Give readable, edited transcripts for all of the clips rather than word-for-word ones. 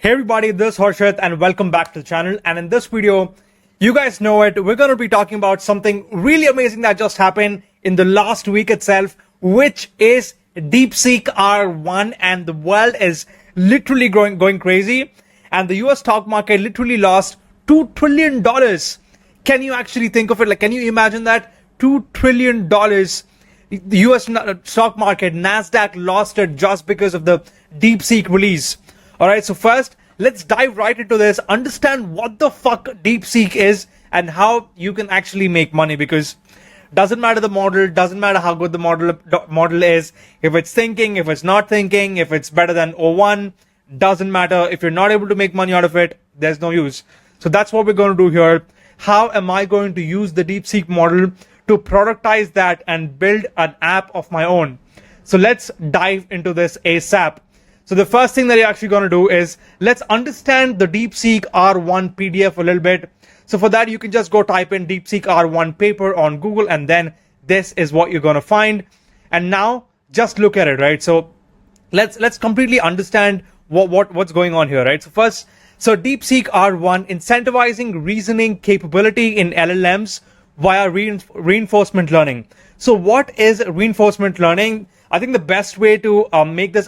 Hey everybody, this is Harshit and welcome back to the channel. And in this video, you guys know it, we're going to be talking about something really amazing that just happened in the last week itself, which is DeepSeek R1, and the world is literally going crazy. And the US stock market literally lost $2 trillion. Can you actually think of it? Like, can you imagine that? $2 trillion. The US stock market, NASDAQ, lost it just because of the DeepSeek release. All right, so first, let's dive right into this, understand what the fuck DeepSeek is and how you can actually make money, because doesn't matter the model, doesn't matter how good the model is, if it's thinking, if it's not thinking, if it's better than O1, doesn't matter. If you're not able to make money out of it, there's no use. So that's what we're going to do here. How am I going to use the DeepSeek model to productize that and build an app of my own? So let's dive into this ASAP. So the first thing that you're actually going to do is let's understand the DeepSeek R1 PDF a little bit. So for that, you can just go type in DeepSeek R1 paper on Google, and then this is what you're going to find. And now just look at it, right? So let's completely understand what's going on here, right? So first, so DeepSeek R1 incentivizing reasoning capability in LLMs via reinforcement learning. So what is reinforcement learning? I think the best way to make this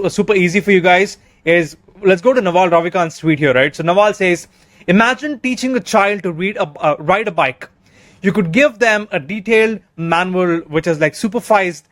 super easy for you guys is, let's go to Naval Ravikant's tweet here, right? So Naval says, imagine teaching a child to ride a bike. You could give them a detailed manual, which is like supervised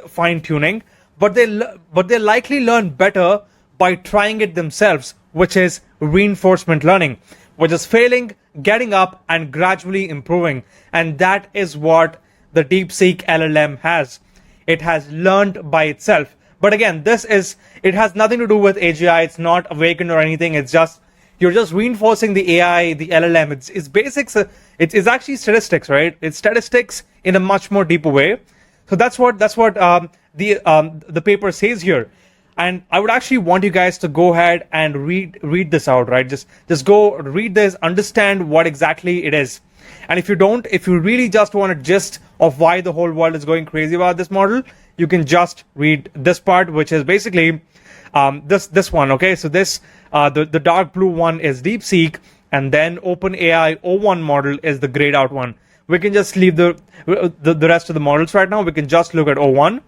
fine tuning, but they likely learn better by trying it themselves, which is reinforcement learning, which is failing, getting up, and gradually improving. And that is what the DeepSeek LLM has. It has learned by itself. But again, it has nothing to do with AGI. It's not awakened or anything. It's just, you're just reinforcing the AI, the LLM. It's basics. It's actually statistics, right? It's statistics in a much more deeper way. So that's what the paper says here. And I would actually want you guys to go ahead and read this out, right? Just go read this, understand what exactly it is. And if you really just want a gist of why the whole world is going crazy about this model, you can just read this part, which is basically this one. Okay, so this the dark blue one is DeepSeek, and then OpenAI O1 model is the grayed out one. We can just leave the rest of the models right now. We can just look at O1.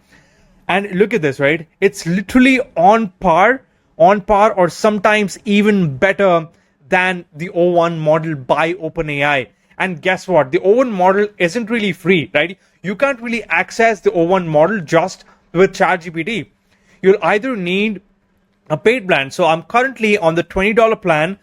And look at this, right? It's literally on par, or sometimes even better than the O1 model by OpenAI. And guess what? The O1 model isn't really free, right? You can't really access the O1 model just with ChatGPT. You'll either need a paid plan. So I'm currently on the $20 plan.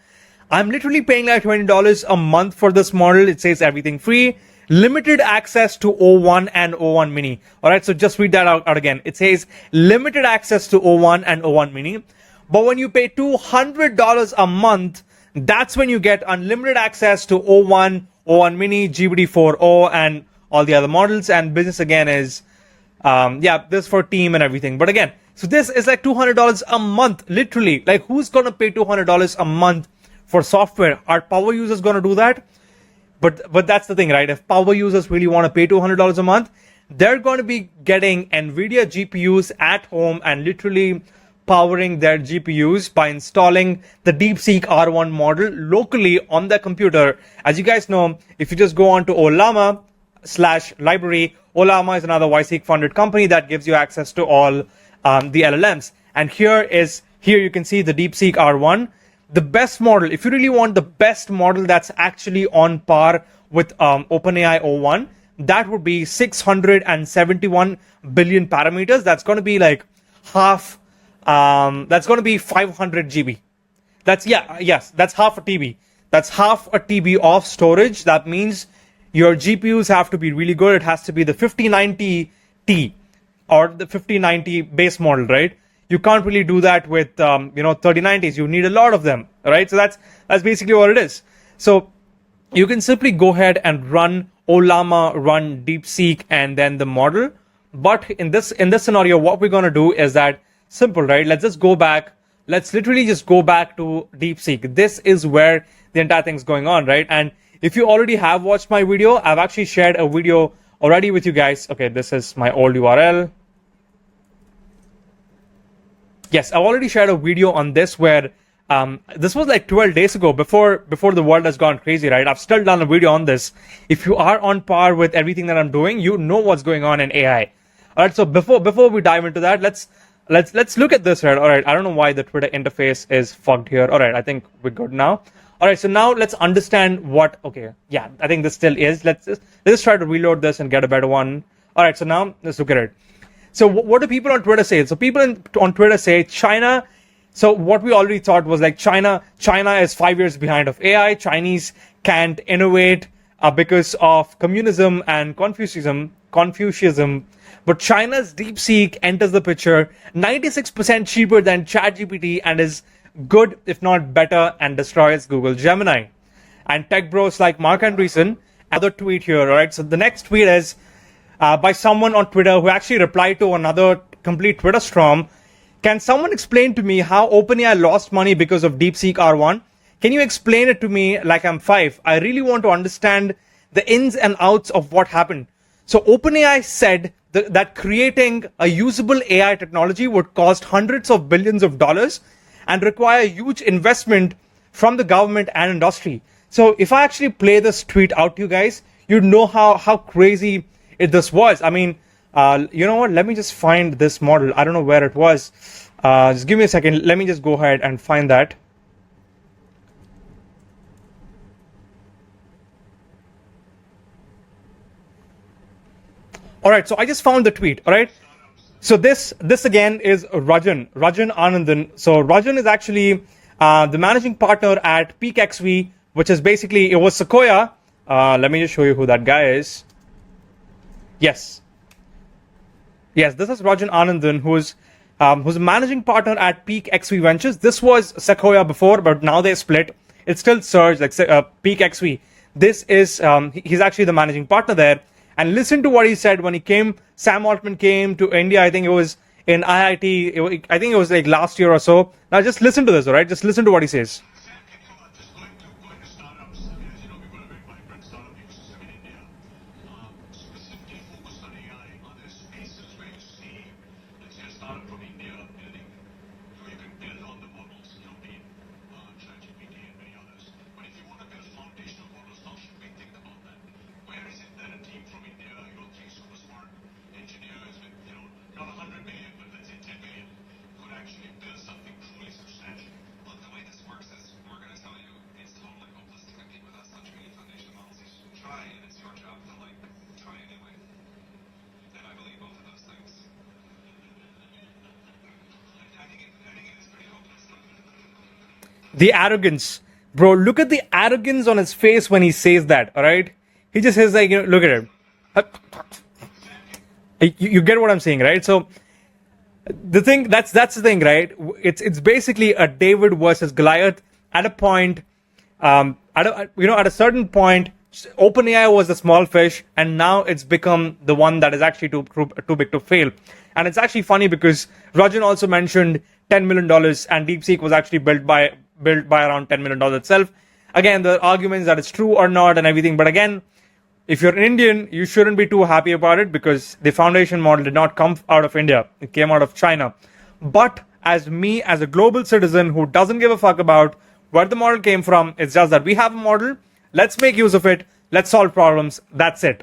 I'm literally paying like $20 a month for this model. It says everything free. Limited access to O1 and O1 mini. All right, so just read that out again. It says limited access to O1 and O1 mini. But when you pay $200 a month, that's when you get unlimited access to O1, O1 mini, GPT-4o, and all the other models. And business again is, this for team and everything. But again, so this is like $200 a month, literally. Like, who's going to pay $200 a month for software? Are power users going to do that? But that's the thing, right? If power users really want to pay $200 a month, they're going to be getting NVIDIA GPUs at home and literally powering their GPUs by installing the DeepSeek R1 model locally on their computer. As you guys know, if you just go on to Ollama/library, Ollama is another YSEEK funded company that gives you access to all the LLMs. And here you can see the DeepSeek R1. The best model, if you really want the best model that's actually on par with OpenAI O1, that would be 671 billion parameters. That's going to be like half, that's going to be 500 GB. That's half a TB. That's half a TB of storage. That means your GPUs have to be really good. It has to be the 5090T or the 5090 base model, right? You can't really do that with 3090s. You need a lot of them, right? So that's basically what it is. So you can simply go ahead and run Ollama, run DeepSeek, and then the model. But in this scenario, what we're going to do is that simple, right? Let's just go back. Let's literally just go back to DeepSeek. This is where the entire thing's going on, right? And if you already have watched my video, I've actually shared a video already with you guys. Okay, this is my old URL. Yes, I've already shared a video on this where this was like 12 days ago, before the world has gone crazy, right? I've still done a video on this. If you are on par with everything that I'm doing, you know what's going on in AI. All right, so before we dive into that, let's look at this, right? All right, I don't know why the Twitter interface is fucked here. All right, I think we're good now. All right, so now let's understand what. Okay, yeah, I think this still is. Let's try to reload this and get a better one. All right, so now let's look at it. So what do people on Twitter say? So people on Twitter say China. So what we already thought was like China is 5 years behind of AI. Chinese can't innovate because of communism and Confucianism. But China's DeepSeek enters the picture 96% cheaper than ChatGPT and is good, if not better, and destroys Google Gemini. And tech bros like Mark Andreessen, another tweet here, all right? So the next tweet is by someone on Twitter who actually replied to another complete Twitter storm. Can someone explain to me how OpenAI lost money because of DeepSeek R1? Can you explain it to me like I'm 5? I really want to understand the ins and outs of what happened. So OpenAI said that creating a usable AI technology would cost hundreds of billions of dollars and require huge investment from the government and industry. So if I actually play this tweet out to you guys, you know how crazy this was. I mean, you know what? Let me just find this model. I don't know where it was. Just give me a second. Let me just go ahead and find that. All right, so I just found the tweet. All right. So this again is Rajan Anandan. So Rajan is actually the managing partner at Peak XV, which is basically, it was Sequoia. Let me just show you who that guy is. Yes, this is Rajan Anandan, who's a managing partner at Peak XV Ventures. This was Sequoia before, but now they split. It's still Surge, like Peak XV. This is he's actually the managing partner there. And listen to what he said when he came. Sam Altman came to India. I think it was in IIT. I think it was like last year or so. Now just listen to this, all right? Just listen to what he says. The arrogance, bro. Look at the arrogance on his face when he says that. All right, he just says like, look at it. You get what I'm saying, right? So the thing that's the thing, right? It's basically a David versus Goliath. At a point, at a certain point, OpenAI was the small fish, and now it's become the one that is actually too big to fail. And it's actually funny because Rajan also mentioned $10 million, and DeepSeek was actually built by around $10 million itself. Again, the arguments that it's true or not and everything. But again, if you're Indian, you shouldn't be too happy about it because the foundation model did not come out of India. It came out of China. But as me, as a global citizen who doesn't give a fuck about where the model came from, it's just that we have a model. Let's make use of it. Let's solve problems. That's it.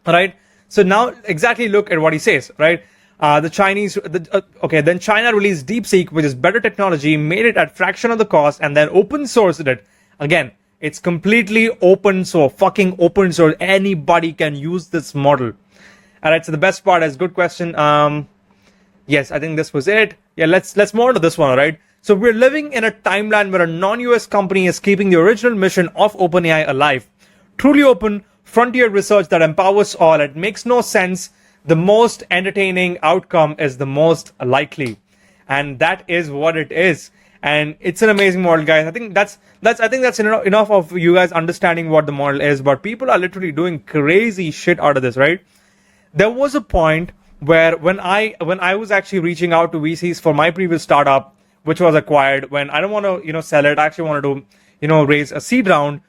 All right. So now exactly look at what he says, right? Then China released DeepSeek, which is better technology, made it at fraction of the cost, and then open sourced it. Again, it's completely open source, fucking open source. Anybody can use this model. All right. So the best part is good question. Yes, I think this was it. Yeah, let's move on to this one. All right. So we're living in a timeline where a non-US company is keeping the original mission of OpenAI alive. Truly open, frontier research that empowers all. It makes no sense. The most entertaining outcome is the most likely, and that is what it is. And it's an amazing model, guys. I think that's enough of you guys understanding what the model is. But people are literally doing crazy shit out of this, right? There was a point where when I was actually reaching out to VCs for my previous startup, which was acquired, when I don't want to sell it, I actually wanted to raise a seed round.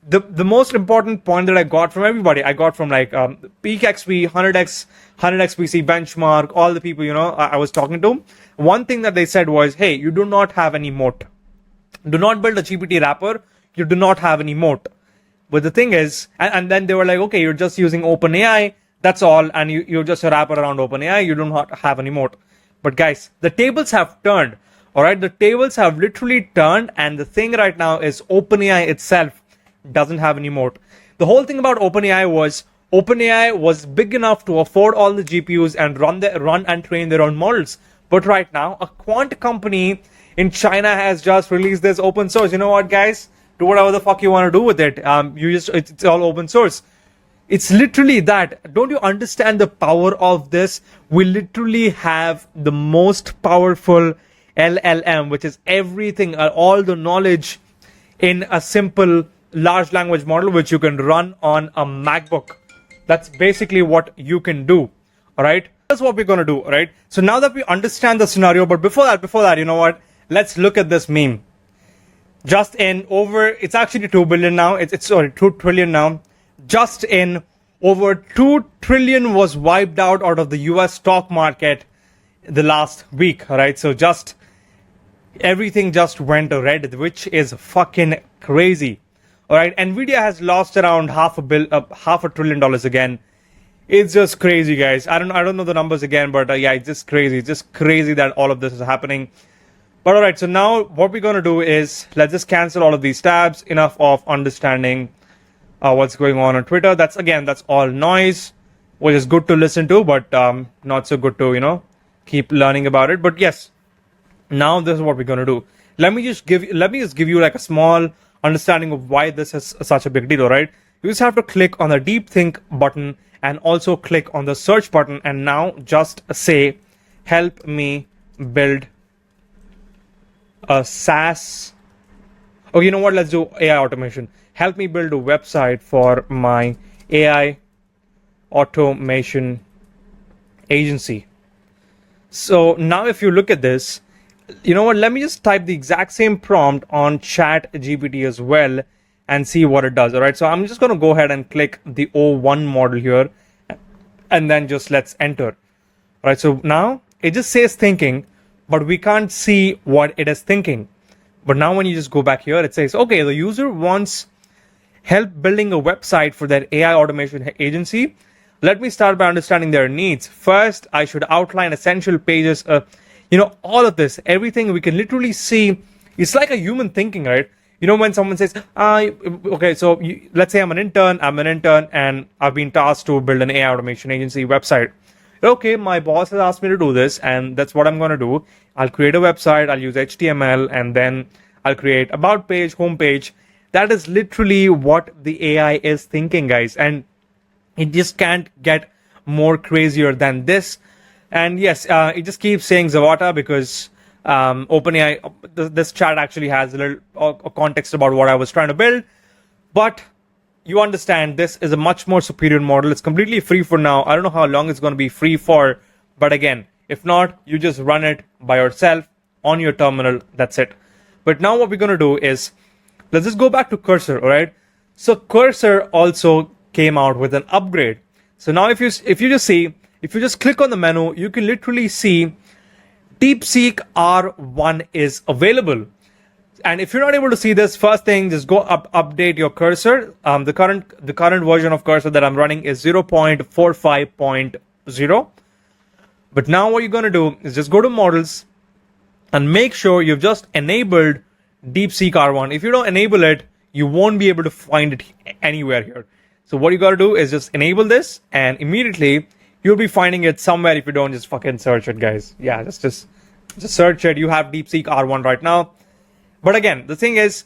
the most important point that I got from everybody, I got from like peak XP, 100x, 100xpc benchmark, all the people, I was talking to. One thing that they said was, hey, you do not have any moat. Do not build a GPT wrapper. You do not have any moat. But the thing is, and then they were like, okay, you're just using OpenAI. That's all. And you're just a wrapper around OpenAI. You do not have any moat. But guys, the tables have turned. All right. The tables have literally turned. And the thing right now is OpenAI itself doesn't have any moat. The whole thing about OpenAI was big enough to afford all the GPUs and run and train their own models. But right now, a quant company in China has just released this open source. You know what, guys? Do whatever the fuck you want to do with it. It's all open source. It's literally that. Don't you understand the power of this? We literally have the most powerful LLM, which is everything, all the knowledge in a simple large language model, which you can run on a MacBook. That's basically what you can do. All right. That's what we're going to do. All right. So now that we understand the scenario, but before that, you know what? Let's look at this meme. Just in over, it's actually 2 billion now. It's 2 trillion now. Just in over 2 trillion was wiped out of the US stock market the last week. All right. So just everything just went red, which is fucking crazy. All right. Nvidia has lost around half $500 billion again. It's just crazy, guys. I don't know the numbers again, but yeah, it's just crazy. It's just crazy that all of this is happening. But all right, so now what we're going to do is let's just cancel all of these tabs. Enough of understanding what's going on Twitter. That's all noise, which is good to listen to, but not so good to, keep learning about it. But yes, now this is what we're going to do. Let me just give you like a small understanding of why this is such a big deal, all right? You just have to click on the DeepSeek button and also click on the search button, and now just say, help me build a SaaS. Oh, you know what? Let's do AI automation. Help me build a website for my AI automation agency. So now if you look at this, you know what? Let me just type the exact same prompt on Chat GPT as well and see what it does. All right. So I'm just going to go ahead and click the O1 model here and then just let's enter. All right. So now it just says thinking, but we can't see what it is thinking. But now when you just go back here, it says, okay, the user wants help building a website for their AI automation agency. Let me start by understanding their needs. First, I should outline essential pages. All of this, everything we can literally see. It's like a human thinking, right? When someone says, okay, so let's say I'm an intern and I've been tasked to build an AI automation agency website. Okay, my boss has asked me to do this, and that's what I'm going to do. I'll create a website, I'll use HTML, and then I'll create about page, home page. That is literally what the AI is thinking, guys. And it just can't get more crazier than this. And yes, it just keeps saying Zavata because OpenAI, this chat actually has a little context about what I was trying to build. But you understand this is a much more superior model. It's completely free for now. I don't know how long it's going to be free for. But again, if not, you just run it by yourself on your terminal. That's it. But now what we're going to do is, let's just go back to Cursor, all right? So Cursor also came out with an upgrade. So now if you just click on the menu, you can literally see DeepSeek R1 is available. And if you're not able to see this, first thing, just go update your Cursor. The current version of Cursor that I'm running is 0.45.0. But now what you're going to do is just go to models and make sure you've just enabled DeepSeek R1. If you don't enable it, you won't be able to find it anywhere here. So what you got to do is just enable this, and immediately you'll be finding it somewhere if you don't just fucking search it, guys. Yeah, just search it. You have DeepSeek R1 right now. But again, the thing is,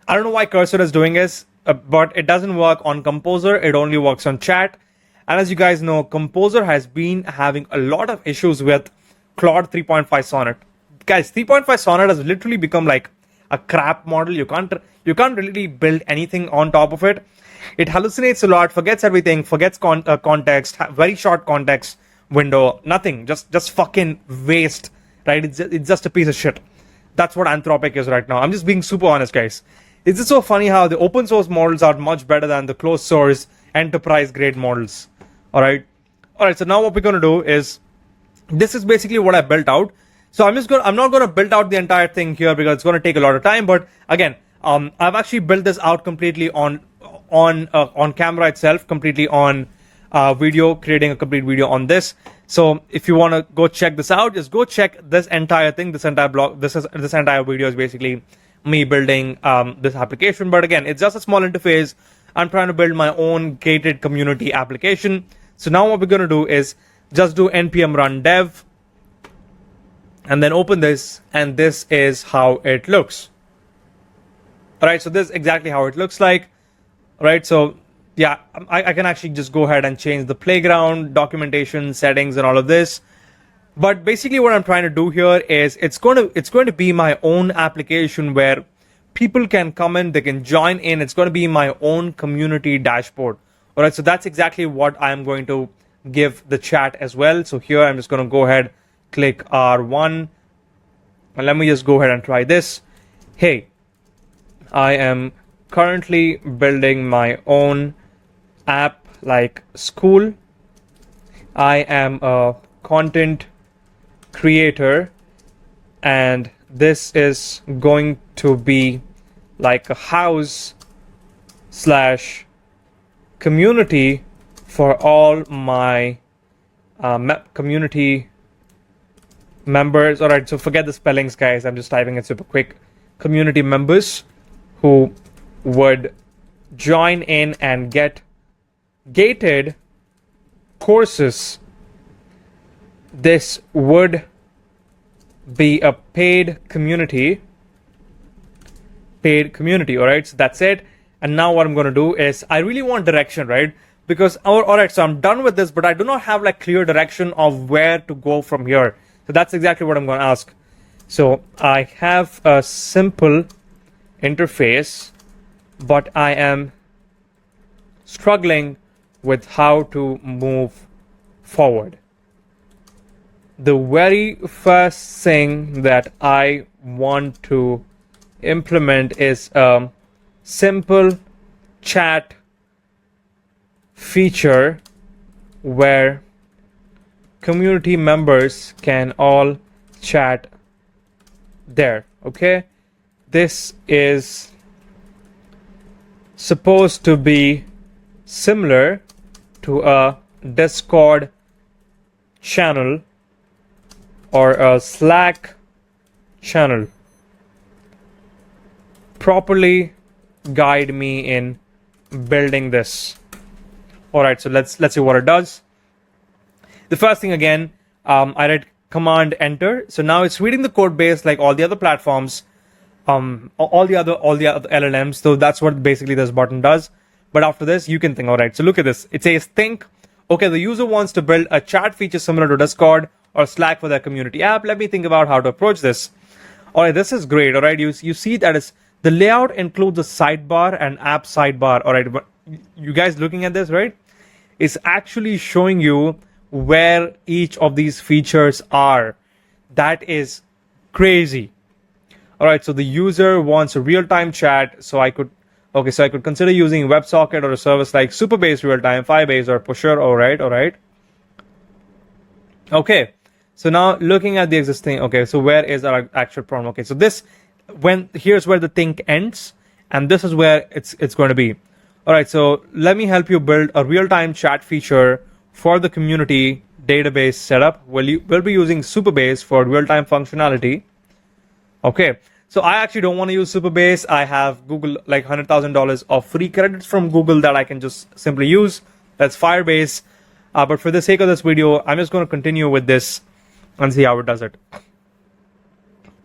I don't know why Cursor is doing this, but it doesn't work on Composer. It only works on Chat. And as you guys know, Composer has been having a lot of issues with Claude 3.5 Sonnet. Guys, 3.5 Sonnet has literally become like a crap model. You can't really build anything on top of it. It hallucinates a lot, forgets everything, forgets context, very short context window, nothing, just fucking waste, right? It's just a piece of shit. That's what Anthropic is right now. I'm just being super honest, guys. It's just so funny how the open source models are much better than the closed source enterprise grade models. All right. So now what we're going to do is, this is basically what I built out. So I'm not going to build out the entire thing here because it's going to take a lot of time. But again, I've actually built this out completely on camera itself, completely on video, creating a complete video on this. So if you want to go check this out, just go check this entire thing, this entire blog. This entire video is basically me building this application. But again, it's just a small interface. I'm trying to build my own gated community application. So now what we're going to do is just do npm run dev and then open this, and this is how it looks. All right, so this is exactly how it looks like. All right, so yeah, I can actually just go ahead and change the playground, documentation, settings, and all of this. But basically what I'm trying to do here is it's going to be my own application where people can come in, they can join in. It's going to be my own community dashboard. All right, so that's exactly what I'm going to give the chat as well. So here I'm just going to go ahead, click R1, and let me just go ahead and try this. Hey, I am currently building my own app like school. I am a content creator, and this is going to be like a house slash community for all my community members. All right, so forget the spellings, guys. I'm just typing it super quick. Community members who would join in and get gated courses. This would be a paid community. All right, so that's it. And now what I'm going to do is, I really want direction, right? Because all right, so I'm done with this, but I do not have like clear direction of where to go from here. So that's exactly what I'm going to ask. So I have a simple interface, but I am struggling with how to move forward. The very first thing that I want to implement is a simple chat feature where community members can all chat there. Okay, this is supposed to be similar to a Discord channel or a Slack channel. Properly guide me in building this. All right, so let's see what it does. The first thing, again, I did command enter. So now it's reading the code base like all the other platforms, all the other LLMs. So that's what basically this button does. But after this, you can think. All right, so look at this. It says think. Okay, the user wants to build a chat feature similar to Discord or Slack for their community app. Let me think about how to approach this. All right, this is great. All right, you see that it's the layout includes a sidebar and app sidebar. All right, but you guys looking at this, right? It's actually showing you where each of these features are. That is crazy. All right, so the user wants a real-time chat. So I could consider using WebSocket or a service like Supabase Real-Time, Firebase, or Pusher. All right. Okay, so now looking at the existing. Okay, so where is our actual problem? Okay, so here's where the think ends, and this is where it's going to be. All right, so let me help you build a real-time chat feature for the community database setup. We'll be using Supabase for real-time functionality. Okay, so I actually don't want to use Supabase. I have Google like $100,000 of free credits from Google that I can just simply use. That's Firebase. But for the sake of this video, I'm just going to continue with this and see how it does it.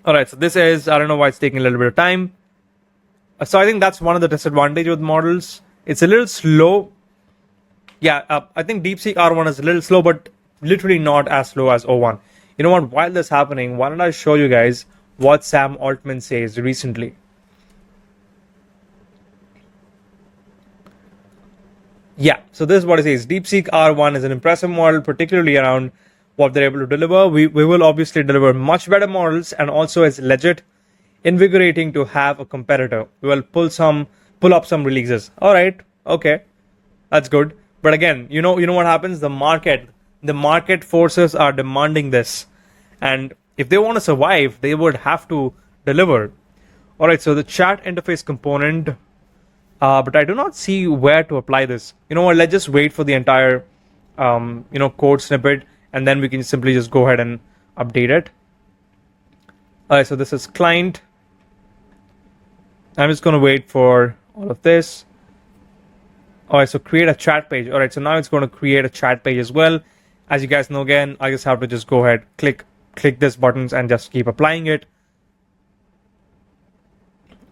All right, so this is, I don't know why it's taking a little bit of time. So I think that's one of the disadvantages with models. It's a little slow. Yeah, I think DeepSeek R1 is a little slow, but literally not as slow as O1. You know what? While this is happening, why don't I show you guys what Sam Altman says recently. Yeah, so this is what it says. DeepSeek R1 is an impressive model, particularly around what they're able to deliver. We will obviously deliver much better models, and also it's legit invigorating to have a competitor. We will pull up some releases. All right, okay, that's good. But again, you know what happens? The market forces are demanding this, and if they want to survive, they would have to deliver. All right, so the chat interface component, but I do not see where to apply this. You know what? Let's just wait for the entire, code snippet, and then we can simply just go ahead and update it. All right, so this is client. I'm just going to wait for all of this. All right, so create a chat page. All right, so now it's going to create a chat page as well. As you guys know, again, I just have to just go ahead, click this buttons and just keep applying it.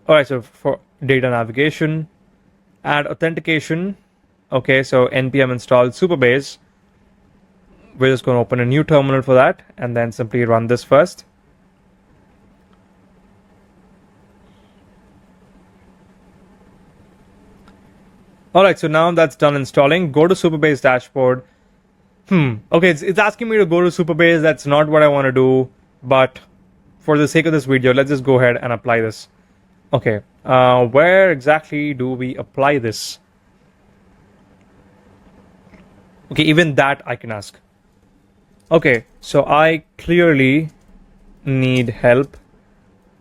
All right, so for data navigation, add authentication. Okay, so npm install Supabase. We're just going to open a new terminal for that and then simply run this first. All right, so now that's done installing. Go to Supabase dashboard. Okay, it's asking me to go to Supabase. That's not what I want to do, but for the sake of this video, let's just go ahead and apply this. Okay, where exactly do we apply this? Okay, even that I can ask. Okay, so I clearly need help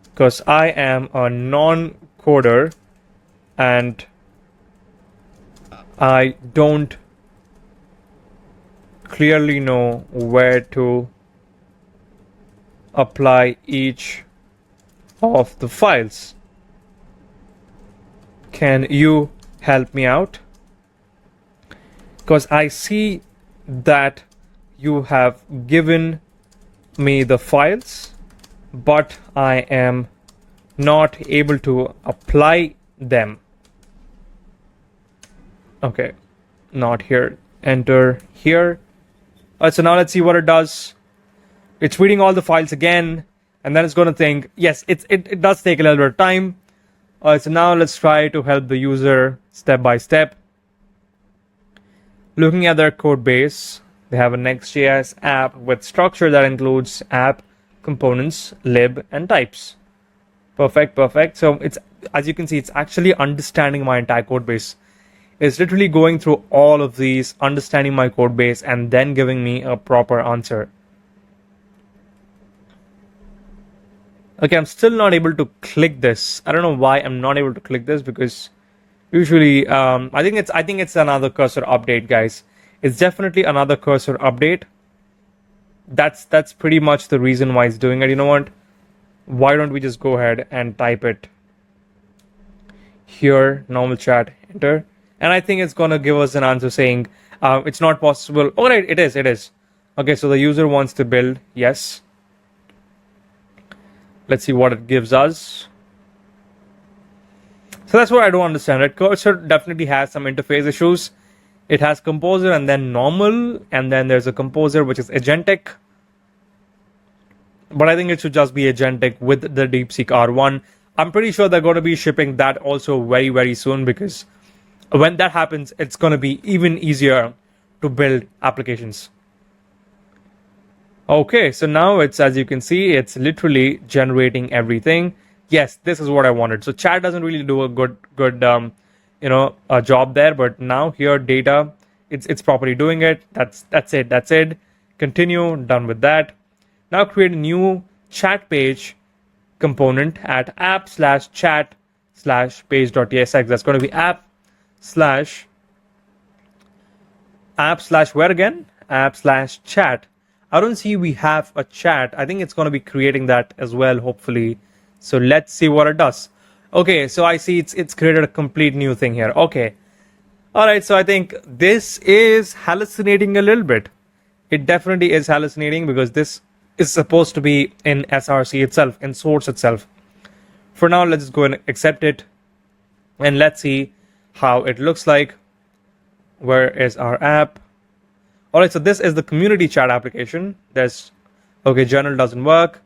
because I am a non-coder and I don't clearly know where to apply each of the files. Can you help me out? Because I see that you have given me the files, but I am not able to apply them. Okay, not here. Enter here. So now let's see what it does. It's reading all the files again, and then it's going to think, yes, it does take a little bit of time. So now let's try to help the user step by step. Looking at their code base, they have a Next.js app with structure that includes app, components, lib, and types. Perfect. So it's, as you can see, it's actually understanding my entire code base. It's literally going through all of these, understanding my code base, and then giving me a proper answer. Okay, I'm still not able to click this. I don't know why I'm not able to click this, because usually I think it's another cursor update, guys. It's definitely another cursor update. That's pretty much the reason why it's doing it. You know what? Why don't we just go ahead and type it here, normal chat, enter. And I think it's going to give us an answer saying it's not possible. All right, it is. Okay, so the user wants to build. Yes. Let's see what it gives us. So that's what I don't understand. Right? Cursor definitely has some interface issues. It has composer and then normal, and then there's a composer which is agentic. But I think it should just be agentic with the DeepSeek R1. I'm pretty sure they're going to be shipping that also very, very soon, because when that happens, it's going to be even easier to build applications. Okay, so now it's, as you can see, it's literally generating everything. Yes, this is what I wanted. So chat doesn't really do a good a job there, but now here data, it's properly doing it. That's it. Continue, done with that. Now create a new chat page component at app/chat/page.tsx. That's going to be app/where again? App/chat. I don't see we have a chat. I think it's going to be creating that as well, hopefully. So let's see what it does. Okay, so I see it's created a complete new thing here. Okay. All right, so I think this is hallucinating a little bit. It definitely is hallucinating, because this is supposed to be in SRC itself, in source itself. For now, let's just go and accept it. And let's see how it looks like. Where is our app? All right, so this is the community chat application. Okay, journal doesn't work.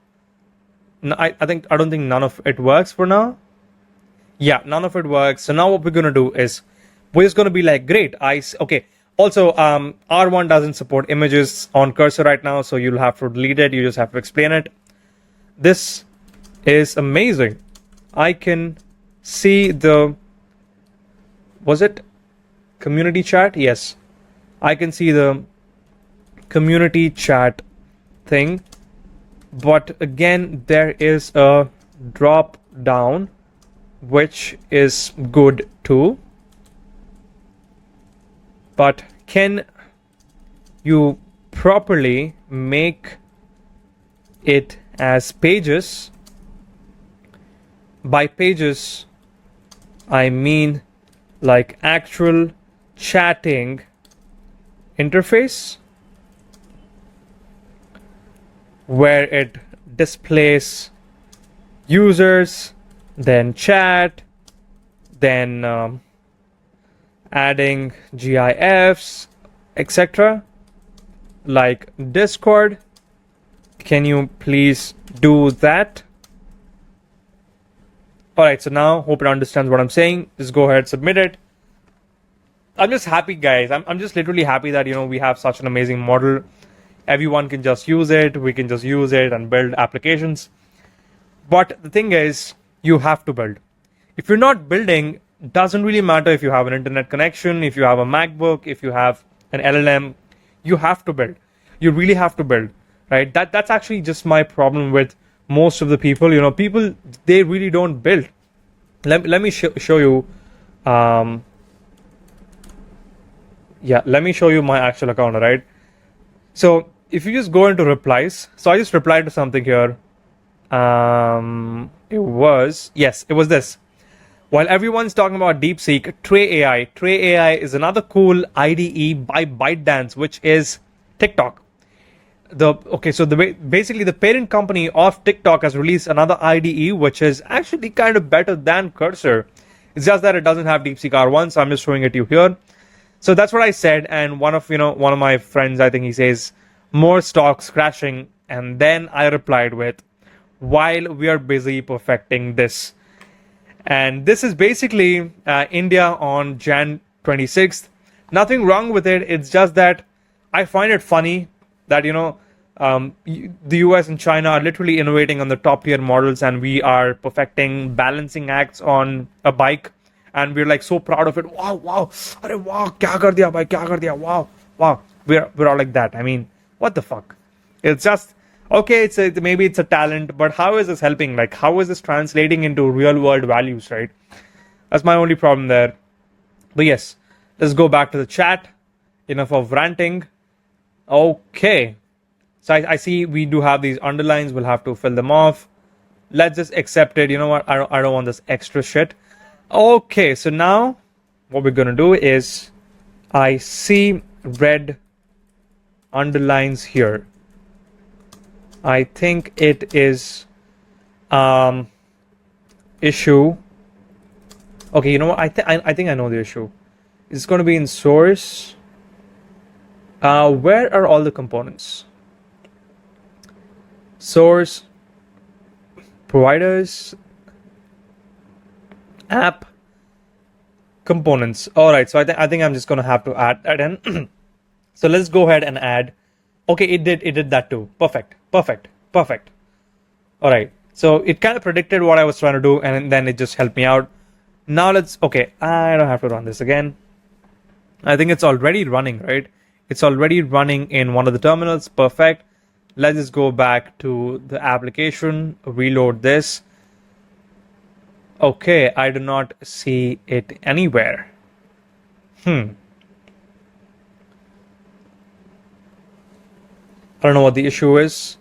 No, I don't think none of it works for now. Yeah, none of it works. So now what we're going to do is we're just going to be like, great. Okay. Also, R1 doesn't support images on cursor right now, so you'll have to delete it. You just have to explain it. This is amazing. I can see the, was it community chat? Yes, I can see the community chat thing, but again there is a drop down, which is good too. But can you properly make it as pages? By pages, I mean like actual chatting interface where it displays users, then chat, then adding GIFs, etc. like Discord. Can you please do that? Alright, so now hope it understands what I'm saying. Just go ahead, submit it. I'm just happy, guys. I'm just literally happy that, we have such an amazing model. Everyone can just use it. We can just use it and build applications. But the thing is, you have to build. If you're not building, doesn't really matter if you have an internet connection, if you have a MacBook, if you have an LLM, you have to build. You really have to build, right? That's actually just my problem with most of the people. People, they really don't build. Let me show you. Let me show you my actual account, right? So if you just go into replies, so I just replied to something here. It was this. While everyone's talking about DeepSeek, Trey AI is another cool IDE by ByteDance, which is TikTok. Basically the parent company of TikTok has released another IDE, which is actually kind of better than Cursor. It's just that it doesn't have DeepSeek R1, so I'm just showing it to you here. So that's what I said, and one of my friends, I think he says, more stocks crashing, and then I replied with, while we are busy perfecting this. And this is basically India on Jan 26th. Nothing wrong with it. It's just that I find it funny that, the US and China are literally innovating on the top tier models, and we are perfecting balancing acts on a bike. And we're like so proud of it. Wow. Arey wow, kya kar diya bhai, kya kar diya. Wow. We're all like that. I mean, what the fuck? It's just, okay, maybe it's a talent, but how is this helping? Like, how is this translating into real world values, right? That's my only problem there. But yes, let's go back to the chat. Enough of ranting. Okay. So I see we do have these underlines. We'll have to fill them off. Let's just accept it. You know what? I don't want this extra shit. Okay, so now what we're gonna do is, I see red underlines here. I think it is issue. Okay, you know what? I think I know the issue. It's going to be in source. Where are all the components? Source, providers, app, components. All right, so I think I'm just going to have to add that in. So let's go ahead and add. Okay, it did that too. Perfect. All right, so it kind of predicted what I was trying to do, and then it just helped me out. Now okay, I don't have to run this again. I think it's already running, right? It's already running in one of the terminals. Perfect. Let's just go back to the application, reload this. Okay, I do not see it anywhere. I don't know what the issue is.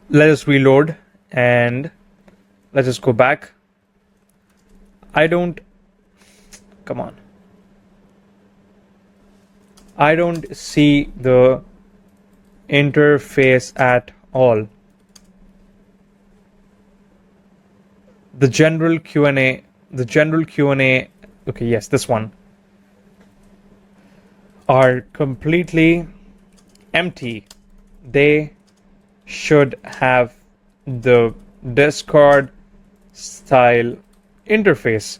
Let us reload and let's just go back. Come on. I don't see the interface at all. The general Q&A, okay, yes, this one, are completely empty. They should have the Discord style interface.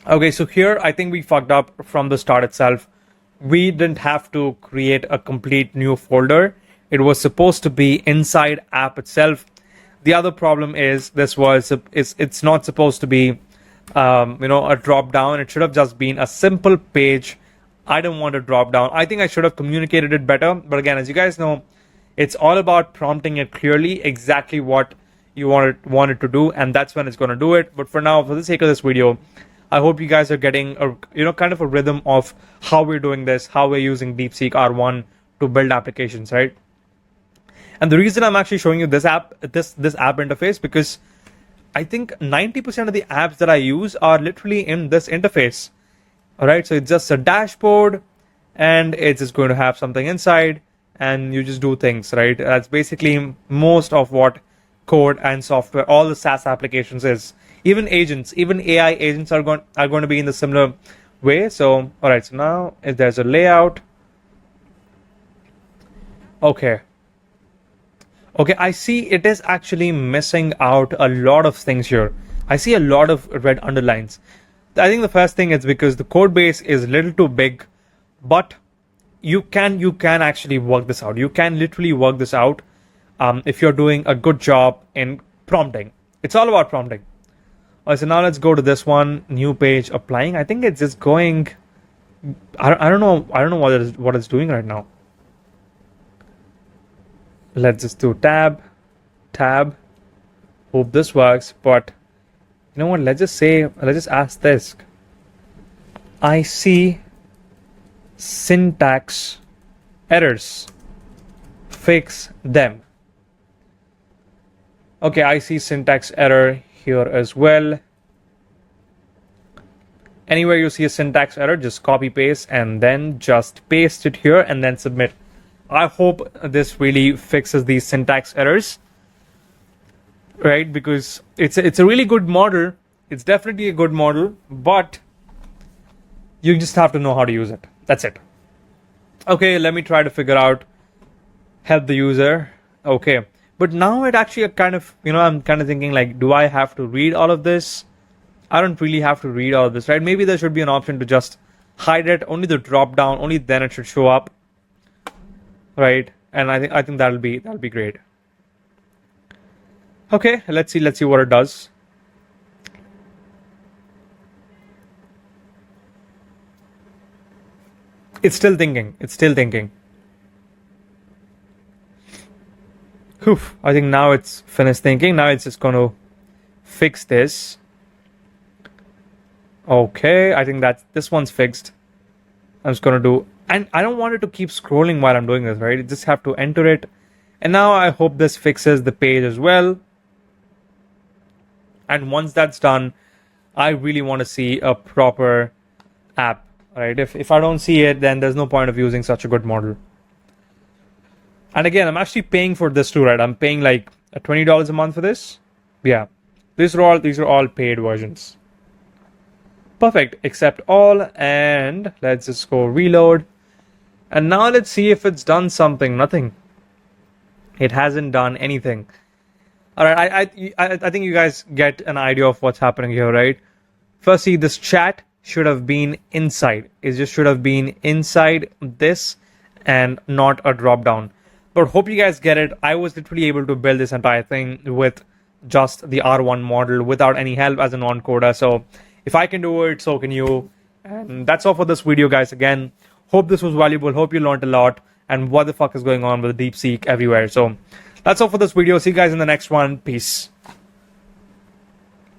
Okay, so here I think we fucked up from the start itself. We didn't have to create a complete new folder. It was supposed to be inside app itself. The other problem is it's not supposed to be a drop down. It should have just been a simple page. I don't want a drop down. I think I should have communicated it better. But again, as you guys know, it's all about prompting it clearly exactly what you want it to do, and that's when it's going to do it. But for now, for the sake of this video, I hope you guys are getting a kind of a rhythm of how we're doing this, how we're using DeepSeek R1 to build applications, right? And the reason I'm actually showing you this app interface, because I think 90% of the apps that I use are literally in this interface. All right, so it's just a dashboard, and it's just going to have something inside, and you just do things, right? That's basically most of what code and software, all the SaaS applications is. Even agents, even AI agents are going to be in the similar way. So, all right, so now if there's a layout, okay, I see it is actually missing out a lot of things here. I see a lot of red underlines. I think the first thing is because the code base is a little too big, but you can actually work this out. You can literally work this out if you're doing a good job in prompting. It's all about prompting. All right, so now let's go to this one, new page, applying. I think it's just going. I don't know what it's doing right now. Let's just do tab. Hope this works. But you know what? Let's just ask this. I see syntax errors. Fix them. Okay, I see syntax error here as well. Anywhere you see a syntax error, just copy paste and then just paste it here and then submit. I hope this really fixes these syntax errors, right? Because it's a really good model. It's definitely a good model, but you just have to know how to use it. That's it. Okay, let me try to figure out help the user. Okay, but now it actually kind of, I'm kind of thinking like, do I have to read all of this? I don't really have to read all of this, right? Maybe there should be an option to just hide it, only the drop down, only then it should show up, right? And I think that'll be great. Okay, let's see what it does. It's still thinking. Whew, I think now it's finished thinking. Now it's just going to fix this. Okay, I think this one's fixed. I'm just going to do, and I don't want it to keep scrolling while I'm doing this, right? You just have to enter it. And now I hope this fixes the page as well. And once that's done, I really want to see a proper app, right? If I don't see it, then there's no point of using such a good model. And again, I'm actually paying for this too, right? I'm paying like $20 a month for this. Yeah, these are all paid versions. Perfect, accept all, and let's just go reload. And now let's see if it's done something. Nothing. It hasn't done anything. All right, I think you guys get an idea of what's happening here, right? Firstly, this chat should have been inside. It just should have been inside this and not a drop down. But hope you guys get it. I was literally able to build this entire thing with just the R1 model without any help as a non-coder. So if I can do it, so can you. And that's all for this video, guys. Again, hope this was valuable. Hope you learned a lot. And what the fuck is going on with DeepSeek everywhere. So that's all for this video. See you guys in the next one. Peace.